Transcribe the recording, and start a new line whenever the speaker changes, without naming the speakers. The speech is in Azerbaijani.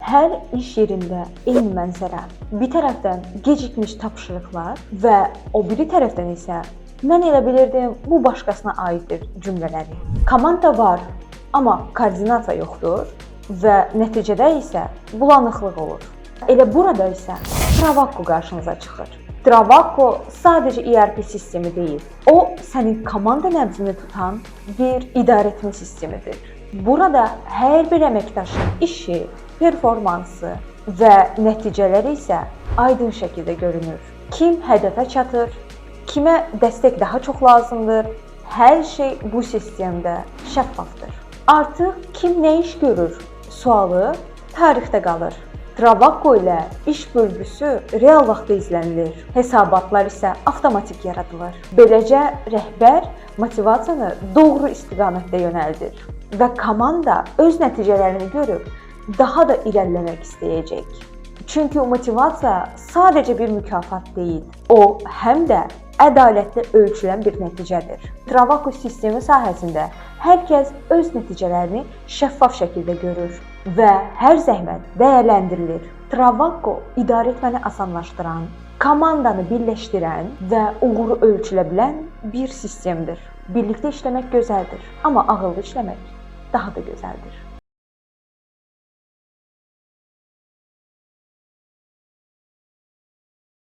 Hər iş yerində eyni mənzərə. Bir tərəfdən gecikmiş tapşırıqlar və o biri tərəfdən isə mən elə bilirdim bu başqasına aiddir cümlələri. Komanda var, amma koordinasiya yoxdur və nəticədə isə bulanıqlıq olur. Elə burada isə Travaqo qarşınıza çıxır. Travaqo sadəcə ERP sistemi deyil, o sənin komanda nəbzini tutan bir idarəetmə sistemidir. Burada hər bir əməkdaşın işi, performansı və nəticələri isə aydın şəkildə görünür. Kim hədəfə çatır, kimə dəstək daha çox lazımdır, hər şey bu sistemdə şəffafdır. Artıq kim nə iş görür sualı tarixdə qalır. Travaqo ilə iş bölgüsü real vaxtda izlənilir, hesabatlar isə avtomatik yaradılır. Beləcə rəhbər motivasiyanı doğru istiqamətdə yönəldir və komanda öz nəticələrini görüb daha da irəliləmək istəyəcək. Çünki motivasiya sadəcə bir mükafat deyil, o həm də ədalətlə ölçülən bir nəticədir. Travaqo sistemi sahəsində hər kəs öz nəticələrini şəffaf şəkildə görür və hər zəhmət dəyərləndirilir. Travaqo idarəetməni asanlaşdıran, komandanı birləşdirən və uğuru ölçülə bilən bir sistemdir. Birlikdə işləmək gözəldir, amma ağıllı işləmək daha da gözəldir.